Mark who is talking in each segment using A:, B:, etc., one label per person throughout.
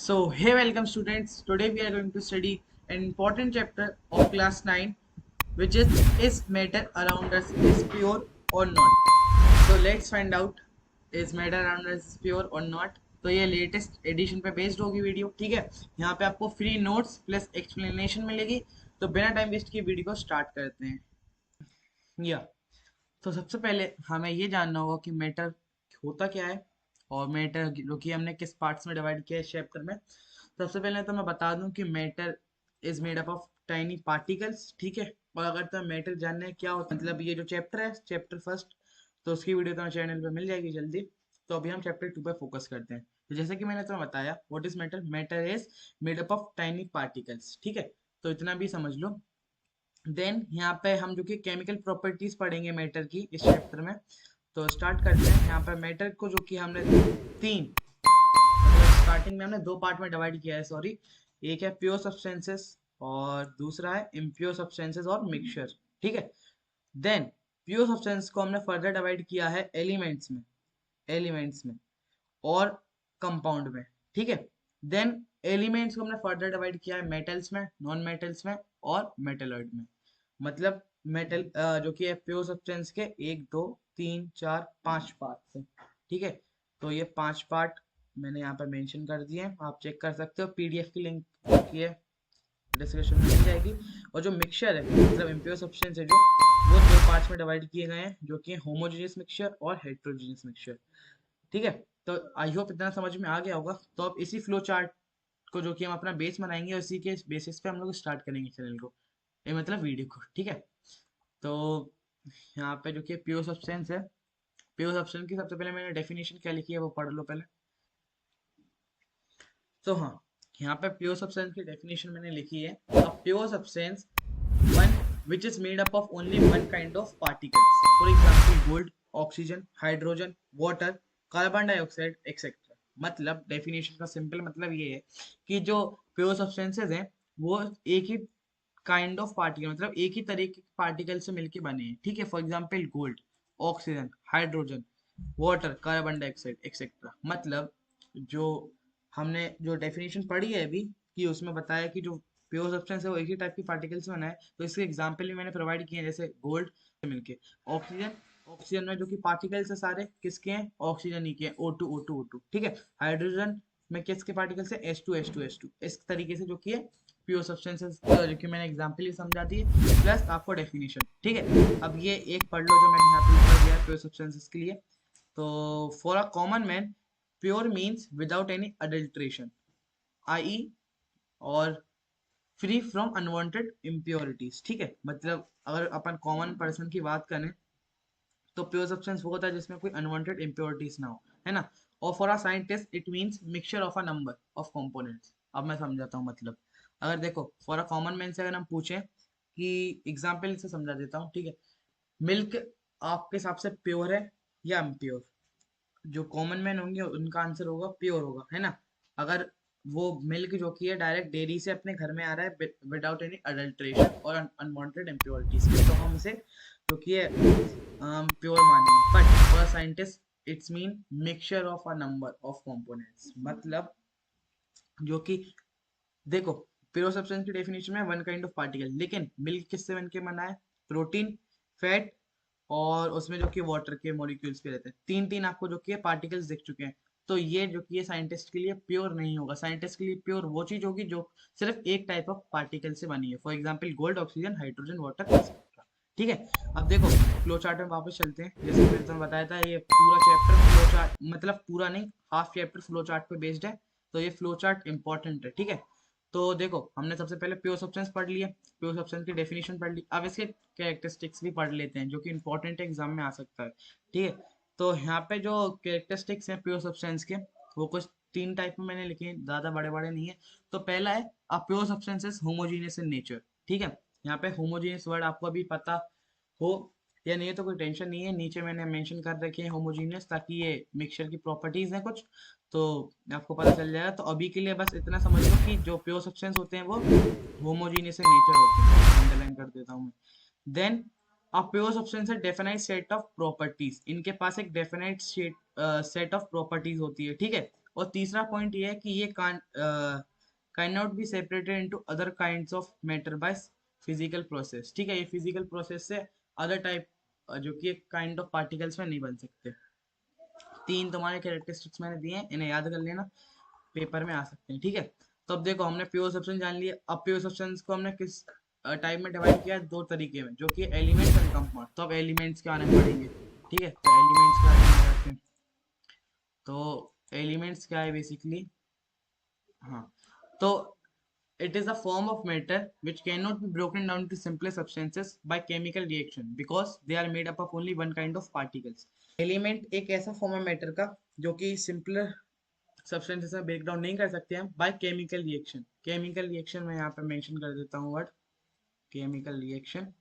A: So, hey, welcome students. Today we are going to study an important chapter of class 9, which is matter around us is pure or not. So, let's find out is matter around us pure or not. तो ये latest edition पे based होगी video, ठीक है। यहाँ पे आपको free notes plus explanation मिलेगी। तो बिना टाइम वेस्ट किए वीडियो को स्टार्ट करते हैं। या तो सबसे पहले हमें ये जानना होगा कि मैटर होता क्या है और मैटर जो कि हमने किस पार्ट्स में डिवाइड किया है इस चैप्टर में। सबसे पहले तो मैं बता दूं कि matter is made up of tiny particles, ठीक है। और अगर तुम्हें मैटर जानना है क्या होता है, मतलब ये जो चैप्टर है चैप्टर फर्स्ट, तो उसकी वीडियो तुम्हें चैनल पे मिल जाएगी जल्दी। तो अभी हम चैप्टर 2 पे फोकस करते हैं। तो जैसे कि मैंने तुम्हें बताया what is matter, matter is made up of tiny particles, ठीक है। तो इतना भी समझ लो। देन यहाँ पे हम जो कि केमिकल प्रॉपर्टीज पढ़ेंगे मैटर की इस चैप्टर में। तो स्टार्ट करते हैं। यहाँ पे मैटर को जो कि हमने तीन, मतलब स्टार्टिंग में हमने दो पार्ट में डिवाइड किया है, सॉरी। एक है प्योर सब्सटेंसेस और दूसरा है इम्प्योर सब्सटेंसेस और मिक्सचर, ठीक है। देन प्योर सब्सटेंस को हमने फर्दर डिवाइड किया है एलिमेंट्स में और कंपाउंड में, ठीक है। देन एलिमेंट्स को हमने फर्दर डिवाइड किया है मेटल्स में, नॉन मेटल्स में और मेटलॉइड में। मतलब मेटल जो कि है प्योर सब्सटेंस के एक दो तीन चार पांच पार्ट है, ठीक है। तो ये पांच पार्ट मैंने यहाँ पर मेंशन कर दिए हैं, आप चेक कर सकते हो। पीडीएफ की लिंक की है डिस्क्रिप्शन में मिल जाएगी। और जो मिक्सचर है मतलब इम्प्योर सब्सटेंस है जो, वो दो पार्ट्स में डिवाइड किए गए हैं, जो कि होमोजेनियस मिक्सचर और हेट्रोजेनियस मिक्सचर, ठीक है। तो आई होप इतना समझ में आ गया होगा। तो अब इसी फ्लो चार्ट को जो कि हम अपना बेस बनाएंगे, उसी के बेसिस पे हम लोग स्टार्ट करेंगे चैनल को, ये मतलब वीडियो को, ठीक है। तो यहाँ पे जो कि प्योर सब्सटेंस है, प्योर सब्सटेंस की सबसे पहले मैंने डेफिनेशन क्या लिखी है वो पढ़ लो पहले। तो हाँ, यहाँ पे प्योर सब्सटेंस की डेफिनेशन मैंने लिखी है। A pure substance one which is made up of only one kind of particles, for example gold, oxygen, hydrogen, water, carbon dioxide etc। मतलब डेफिनेशन का सिंपल मतलब ये है कि जो प्योर सब्सटेंसेस हैं वो एक ही काइंड ऑफ पार्टिकल, मतलब एक ही तरह के पार्टिकल से मिलके बने हैं, ठीक है। For example gold, oxygen, hydrogen, water, carbon dioxide etcetera. मतलब जो हमने जो डेफिनेशन पढ़ी है अभी, कि उसमें बताया कि जो प्योर सब्सटेंस है वो एक ही टाइप की पार्टिकल से बना है। तो इसके एग्जांपल भी मैंने प्रोवाइड किए हैं, जैसे गोल्ड से मिलके ऑक्सीजन, ऑक्सीजन में जो कि पार्टिकल्स है सारे किसके हैं, ऑक्सीजन ही के हैं, O2 ठीक है। हाइड्रोजन में किसके पार्टिकल्स है, H2 इस तरीके से जो कि है प्योर सब्सटेंसेस, जो कि मैंने एग्जांपल ही समझा दी प्लस आपको डेफिनेशन, ठीक है। अब ये एक पढ़ लो जो मैंने यहाँ पे ऊपर दिया है प्योर सब्सटेंसेस के लिए। तो for a common man pure means without any adulteration, I और फ्री फ्रॉम अनवांटेड इम्प्योरिटीज, ठीक है। मतलब अगर अपन कॉमन पर्सन की बात करें तो प्योर सब्सटेंस वो होता है जिसमें कोई अनवांटेड इम्प्योरिटीज ना हो, है ना। और for a scientist it means mixture of a number of components. अब मैं समझाता हूँ मतलब। अगर देखो फॉर अ कॉमन मैन से अगर हम पूछें कि एग्जाम्पल से समझा देता हूँ, ठीक है। मिल्क आपके हिसाब से प्योर है या इम्प्योर? जो कॉमन मैन होंगे उनका आंसर होगा प्योर होगा, है ना। अगर वो मिल्क जो कि है डायरेक्ट डेयरी से अपने घर में आ रहा है विदाउट एनी अडल्ट्रेशन और अनवांटेड इम्प्योरिटीज के, तो हम उसे जो कि है प्योर मानेंगे। But for scientist it's mean mixture of a number of components. मतलब जो कि देखो प्योर सब्सटेंस की डेफिनेशन में वन काइंड ऑफ पार्टिकल, लेकिन मिल्क किससे बन के बना है, प्रोटीन, फैट और उसमें जो कि वाटर के मॉलिक्यूल्स भी रहते हैं। तीन तीन आपको जो कि पार्टिकल्स दिख चुके हैं। तो ये जो कि ये साइंटिस्ट के लिए प्योर नहीं होगा। साइंटिस्ट के लिए प्योर वो चीज होगी जो सिर्फ एक टाइप ऑफ पार्टिकल से बनी है, for example gold, oxygen, hydrogen, water, ठीक है। अब देखो फ्लो चार्ट में वापस चलते हैं। जैसे मैंने तुम्हें बताया था ये पूरा चैप्टर फ्लो चार्ट, मतलब पूरा नहीं, हाफ चैप्टर फ्लो चार्ट पे बेस्ड है। तो ये फ्लो चार्ट इंपॉर्टेंट है, ठीक है। तो देखो हमने सबसे पहले प्योर सब्सटेंस पढ़ लिया, प्योर सब्सटेंस की डेफिनेशन पढ़ ली। अब इसके कैरेक्टरिस्टिक्स भी पढ़ लेते हैं जो कि इंपॉर्टेंट एग्जाम में आ सकता है, ठीक है। तो यहाँ पे जो कैरेक्टरिस्टिक्स हैं प्योर सब्सटेंस के, वो कुछ तीन टाइप में मैंने लिखे हैं, ज्यादा बड़े बड़े नहीं है। तो पहला है a pure substances homogeneous in nature, ठीक है। यहाँ पे होमोजीनियस वर्ड आपको अभी पता हो या नहीं है तो कोई टेंशन नहीं है, नीचे मैंने मेंशन कर रखे हैं होमोजीनियस, ताकि ये मिक्सचर की प्रॉपर्टीज हैं कुछ, तो आपको पता चल जाएगा। तो अभी के लिए बस इतना समझ लो कि जो प्योर सब्सटेंस होते हैं वो होमोजीनियस इन नेचर होते हैं, अंडरलाइन कर देता हूँ मैं। देन अ प्योर सब्सटेंस है डेफिनाइट सेट ऑफ प्रॉपर्टीज, इनके पास एक डेफिनाइट सेट ऑफ प्रॉपर्टीज होती है, ठीक है। और तीसरा पॉइंट ये है कि ये can not be separated into other kinds of matter by physical process. ठीक है, ये फिजिकल प्रोसेस से अदर टाइप जो कि एक काइंड ऑफ पार्टिकल्स में नहीं बन सकते। तीन तुम्हारे कैरेक्टरिस्टिक्स मैंने दिए हैं, इन्हें याद कर लेना, पेपर में आ सकते हैं। ठीक है, तो अब देखो हमने प्योर सब्सटेंस जान लिए। अब प्योर सब्सटेंस को हमने किस टाइप में डिवाइड किया है? दो तरीके में, जो कि एलिमेंट्स एंड कंपाउंड। तो अब एलिमेंट्स के बारे में पढ़ेंगे। ठीक है, तो एलिमेंट्स के बारे में जाते हैं। तो एलिमेंट्स क्या है बेसिकली? हाँ, तो it is a form of matter which cannot be broken down to simpler substances by chemical reaction because they are made up of only one kind of particles। Element एक ऐसा form है matter का जो कि simpler substances में break down नहीं कर सकते हैं bye chemical reaction. Chemical reaction मैं यहाँ पे मेंशन कर देता हूँ वर्ड केमिकल रिएक्शन।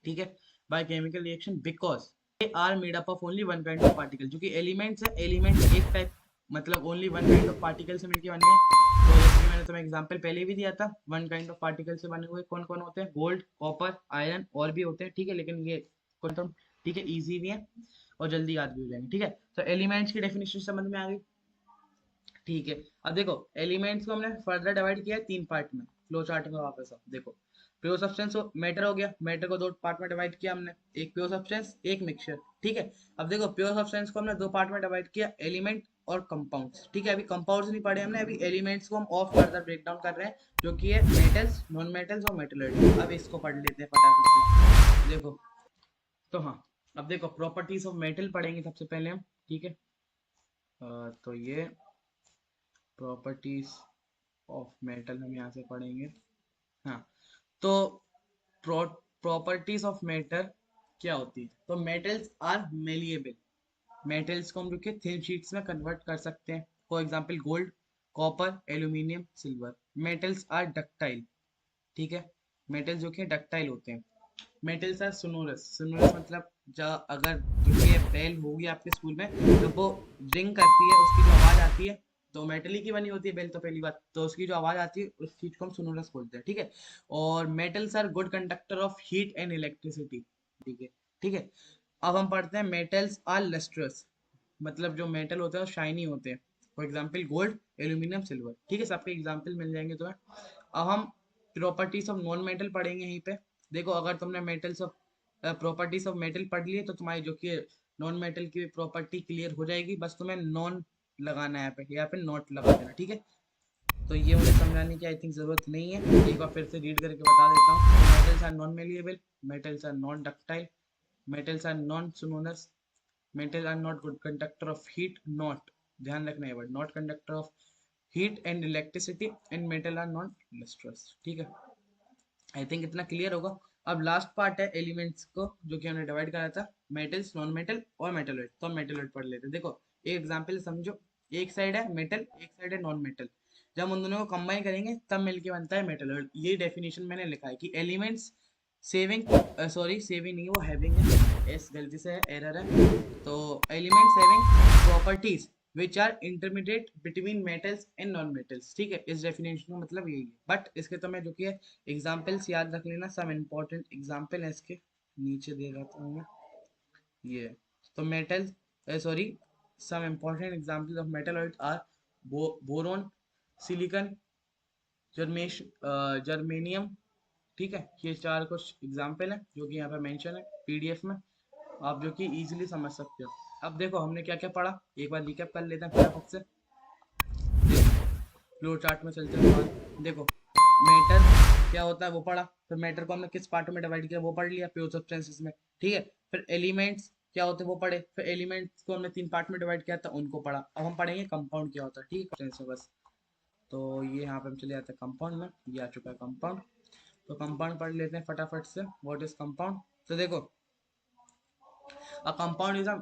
A: ठीक है, by chemical reaction because they are made up of only one kind of particle. जो कि एलिमेंट्स है, एलिमेंट्स एक टाइप मतलब only one kind of particle से मिलके बने हैं। तो जैसे कि मैंने तुम्हें एग्जांपल पहले भी दिया था, वन काइंड ऑफ पार्टिकल से बने हुए कौन कौन होते हैं? गोल्ड, कॉपर, आयरन और भी होते हैं। ठीक है, लेकिन ये कौन, ठीक है, इजी भी है और जल्दी याद भी हो जाएंगे। ठीक है, तो एलिमेंट्स की डेफिनेशन समझ में आ गई। ठीक है, अब देखो एलिमेंट्स को हमने फर्दर डिवाइड किया है तीन पार्ट में। फ्लो चार्ट में वापस अब देखो, प्योर सब्सटेंस मैटर हो गया, मैटर को दो पार्ट में डिवाइड किया हमने, एक प्योर सब्सटेंस एक मिक्सचर। ठीक है, अब देखो प्योर सब्सटेंस को हमने दो पार्ट में डिवाइड किया, एलिमेंट और कंपाउंड्स। ठीक है, अभी कंपाउंड्स नहीं पढ़े हमने, अभी एलिमेंट्स को हम और फर्दर ब्रेक डाउन कर रहे हैं, जो कि है मेटल्स, नॉन मेटल्स और मेटलॉइड। अब इसको पढ़ लेते हैं फटाफट से। देखो, तो हाँ, अब देखो प्रॉपर्टीज ऑफ मेटल पढ़ेंगे सबसे पहले हम। ठीक है, तो ये प्रॉपर्टीज ऑफ मेटल हम यहाँ से पढ़ेंगे। हाँ, तो प्रॉपर्टीज ऑफ मैटर क्या होती है? तो मेटल्स आर मेलिएबल। मेटल्स को हम जो कि थिन शीट्स में कन्वर्ट कर सकते हैं। For example gold, copper, aluminium, silver. Metals are ductile. ठीक है, मेटल्स जो कि डक्टाइल होते हैं। Metals are sonorous. सोनोरस मतलब अगर जो कि बेल होगी आपके स्कूल में, जब वो रिंग करती है उसकी जो आवाज आती है, तो मेटल ही की बनी होती है बेल, तो पहली बात तो उसकी जो आवाज आती है उस चीज को हम सोनोरस बोलते हैं। ठीक है, और metals are good conductor of heat and electricity. ठीक है, ठीक है, अब हम पढ़ते हैं मेटल्स आर लस्ट्रस। मतलब जो मेटल होते हैं वो शाइनी होते हैं। For example gold, aluminium, silver. ठीक है, सबके एग्जाम्पल मिल जाएंगे तुम्हें। अब हम प्रॉपर्टीज ऑफ नॉन मेटल पढ़ेंगे यहीं पे। देखो अगर तुमने metals of properties of metal पढ़ लिए तो तुम्हारी जो कि नॉन मेटल की प्रॉपर्टी क्लियर हो जाएगी। बस तुम्हें नॉन लगाना है यहाँ पे नॉट लगा देना। ठीक है, तो ये मुझे समझाने की आई थिंक जरूरत नहीं है, एक बार फिर से रीड करके बता देता हूँ। Metals are non malleable, metals are non ductile, metals are non sonorous, metal are not good conductor of heat, not, ध्यान रखना है word, not conductor of heat and electricity, and metal are non lustrous. ठीक है, I think इतना clear होगा। अब last part है elements को जो कि हमने डिवाइड करा था, मेटल्स, नॉन मेटल और मेटलॉइड। तो हम मेटलॉइड पढ़ लेते हैं। देखो एक एग्जांपल समझो, एक साइड है मेटल, एक साइड है नॉन मेटल। जब हम उन दोनों को कंबाइन करेंगे तब मिलके बनता है मेटलॉइड। ये डेफिनेशन मैंने लिखा है कि एलिमेंट्स सेविंग, सॉरी सेविंग नहीं, वो हैविंग है, एस गलती से है, एरर है। तो elements having properties which are intermediate between metals and non metals। ठीक है, इस डेफिनेशन का मतलब यही है। बट इसके तो मैं जो कि एग्जाम्पल्स याद रख लेना, सब इंपॉर्टेंट एग्जाम्पल है इसके, नीचे दे रहा हूँ मैं ये। तो metal, sorry, some important example of metalloid are boron, silicon, germanium. ठीक है, ये चार कुछ एग्जाम्पल है जो कि यहाँ पे मेंशन है पीडीएफ में, आप जो कि इजीली समझ सकते हो। अब देखो हमने क्या क्या पढ़ा, एक बार रिकैप कर लेते हैं फटाफट से। फ्लो चार्ट में चलते हैं बाद। देखो मैटर क्या होता है वो पढ़ा, फिर मैटर को हमने किस पार्ट में डिवाइड किया वो पढ़ लिया, प्योर सब्सटेंसेस में। ठीक है, फिर एलिमेंट्स क्या होते हैं वो पढ़े, फिर एलिमेंट्स को हमने तीन पार्ट में डिवाइड किया था उनको पढ़ा। अब हम पढ़ेंगे कंपाउंड क्या होता है। ठीक है बस, तो ये यहाँ पे हम चले जाते हैं कंपाउंड में, ये आ चुका है कंपाउंड। तो कंपाउंड पढ़ लेते हैं फटाफट से, व्हाट इज कंपाउंड। तो देखो a compound is a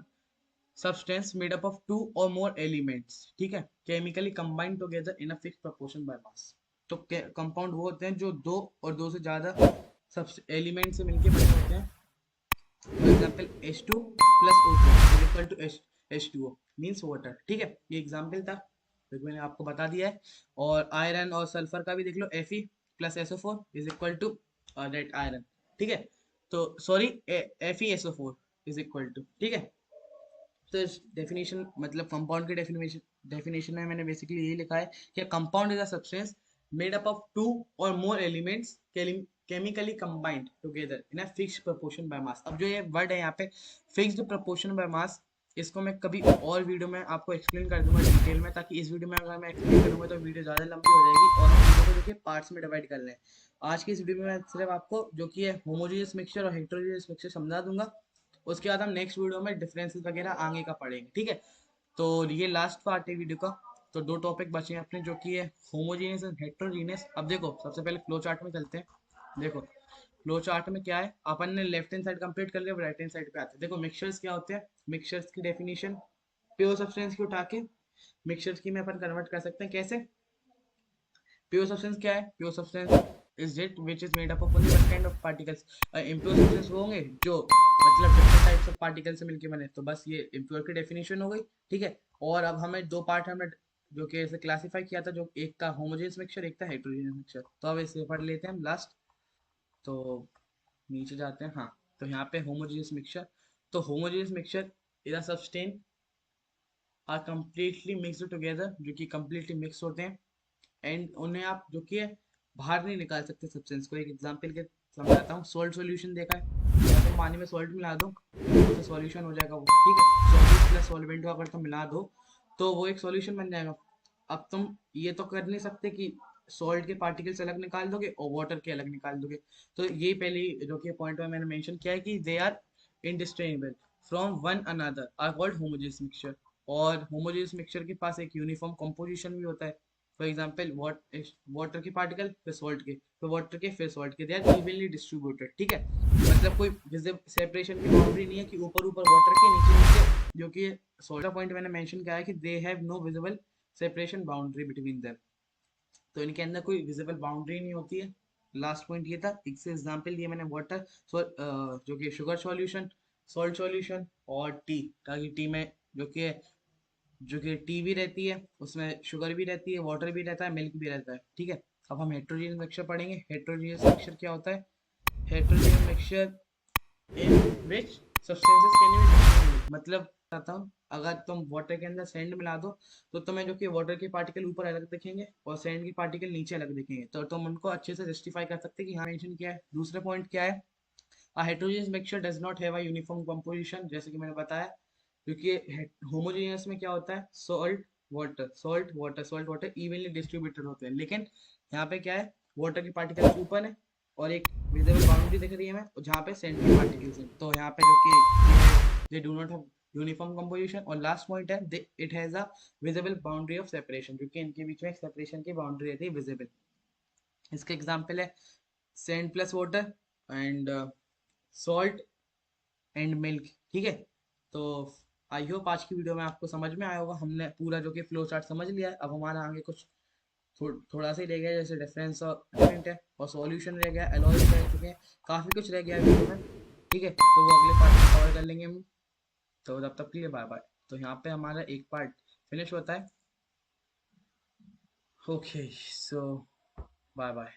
A: substance made up of two or more elements, ठीक है, chemically combined together in a fixed proportion by mass। तो कंपाउंड वो होते हैं जो दो और दो से ज्यादा सब एलिमेंट से मिलके बने होते हैं। For example H2 plus O2 is equal to H2O means water। ठीक है, ये एग्जांपल था जो मैंने आपको बता दिया है। और आयरन और सल्फर का भी देख लो, Fe plus SO4 is equal to that iron. ठीक है, तो sorry FeSO4 is equal to, ठीक है। तो इस डेफिनेशन मतलब कंपाउंड की डेफिनेशन डेफिनेशन में मैंने बेसिकली यही लिखा है कि compound is a substance made up of two or more elements chemically combined together in a fixed proportion by mass. अब जो ये वर्ड है यहाँ पे फिक्स्ड प्रोपोर्शन बाय मास, इसको मैं कभी और वीडियो में आपको एक्सप्लेन कर दूंगा डिटेल में, ताकि इस वीडियो में अगर मैं एक्सप्लेन करूंगा तो वीडियो ज़्यादा लंबी हो जाएगी और हम वीडियो को देखिए पार्ट्स में डिवाइड कर लें। आज की इस वीडियो में मैं सिर्फ आपको जो कि है होमोजेनियस मिक्सचर और हेटेरोजेनियस मिक्सचर समझा दूंगा। उसके बाद हम नेक्स्ट वीडियो में डिफरेंसेस वगैरह आगे का पढ़ेंगे, ठीक है। तो ये लास्ट पार्ट है वीडियो का। तो दो टॉपिक बचे हैं अपने, जो कि है होमोजेनियस एंड हेटेरोजेनियस। अब देखो सबसे पहले फ्लो चार्ट में चलते हैं। देखो फ्लो चार्ट में क्या है, अपन ने लेफ्ट हैंड साइड कंप्लीट कर लिया, राइट हैंड साइड पे आते हैं। देखो मिक्सचर्स क्या होते हैं, मिक्सचर्स की डेफिनेशन प्योर सब्सटेंस की उठा के मिक्सचर्स की में अपन कन्वर्ट कर सकते हैं। कैसे? प्योर सब्सटेंस क्या है? Pure substance is it which is made up of only one kind of particles. Impure substance वो होंगे जो मतलब डिफरेंट टाइप्स ऑफ पार्टिकल से मिलके बने। तो बस ये इम्प्योर की डेफिनेशन हो गई, ठीक है। और अब हमें दो पार्ट हमें जो कि ऐसे क्लासिफाई किया था, जो एक था होमोजेनियस मिक्सचर, एक था हेटेरोजेनियस मिक्सचर। तो अब इसे पढ़ लेते हैं हम लास्ट। तो नीचे जाते हैं। हाँ, तो यहाँ पे होमोजेनियस मिक्सचर। तो homogeneous mixture is a substance are completely mixed together, जो कि कम्प्लीटली मिक्स होते हैं एंड उन्हें आप जो कि बाहर नहीं निकाल सकते सब्सटेंस को। एक एग्जांपल के समझाता हूँ। सॉल्ट सॉल्यूशन देखा है, या तो पानी में सॉल्ट मिला दो तो सॉल्यूशन हो जाएगा वो, ठीक है। सॉल्यूट प्लस सॉल्वेंट को अगर तुम मिला दो तो वो एक सॉल्यूशन बन जाएगा। अब तुम ये तो कर नहीं सकते कि सॉल्ट के पार्टिकल्स अलग निकाल दोगे और वाटर के अलग निकाल दोगे। तो ये पहली जो कि पॉइंट में मैंने मेंशन किया है कि they are indistinguishable from one another are called homogeneous mixture. और होमोजेनियस मिक्सचर के पास एक यूनिफॉर्म कंपोजिशन भी होता है। फॉर एग्जाम्पल वाटर के पार्टिकल फिर सॉल्ट के, फिर वाटर के, फिर सॉल्ट के, दे आर इवनली डिस्ट्रीब्यूटेड, ठीक है। मतलब कोई सेपरेशन की बाउंड्री नहीं है कि ऊपर ऊपर वाटर के, नीचे नीचे, जो कि सॉल्ट का पॉइंट मैंने मेंशन किया है कि they have no visible separation boundary between them. तो इनके अंदर कोई विजिबल बाउंड्री नहीं होती है। लास्ट पॉइंट ये था। एक से एग्जांपल दिया मैंने वाटर जो कि शुगर सॉल्यूशन, सॉल्ट सॉल्यूशन और टी, ताकि टी में जो कि टी भी रहती है, उसमें शुगर भी रहती है, वाटर भी रहता है, मिल्क भी रहता है, ठीक है। अब हम हेट्रोजीनियस मिक्सचर पढ़ेंगे। हेट्रोजीनियस मिक्सचर क्या होता है? Heterogeneous mixture in which substances can be distinguished. मतलब बताता हूँ, अगर तुम वाटर के अंदर सैंड मिला दो तो तुम्हें जो कि वाटर के पार्टिकल ऊपर अलग दिखेंगे और सैंड के पार्टिकल नीचे अलग दिखेंगे। तो तुम उनको अच्छे से जस्टिफाई कर सकते हैं कि हाँ मेंशन किया है। दूसरा पॉइंट क्या है? A heterogeneous mixture does not have a uniform composition, जैसे कि मैंने बताया। क्योंकि होमोजेनियस में क्या होता है, salt water salt water salt water evenly distributed होते हैं। लेकिन यहाँ पे क्या है, वाटर के पार्टिकल्स ऊपर है और एक विजिबल बाउंड्री दिख रही है हमें, और जहाँ पे सैंड के पार्टिकल्स हैं। तो यहाँ पे जो कि they do not have uniform composition. और लास्ट पॉइंट है, it has a visible boundary of separation, क्योंकि इनके बीच में एक सेपरेशन की बाउंड्री रहती है विजिबल। इसका एग्जाम्पल है sand plus water and salt and milk, ठीक है। तो आई होप आज की वीडियो में आपको समझ में आया होगा। हमने पूरा जो कि फ्लो चार्ट समझ लिया है। अब हमारा आगे कुछ थोड़ा सा ही रह गया है, जैसे डिफरेंस और डिफरेंट है, और सॉल्यूशन रह गया, एलॉयज रह चुके हैं, काफ़ी कुछ रह गया है वीडियो में, ठीक है। तो वो अगले पार्ट में कवर कर लेंगे हम। तो तब तक के लिए बाय बाय। तो यहाँ पे हमारा एक पार्ट फिनिश होता है। ओके, सो बाय बाय।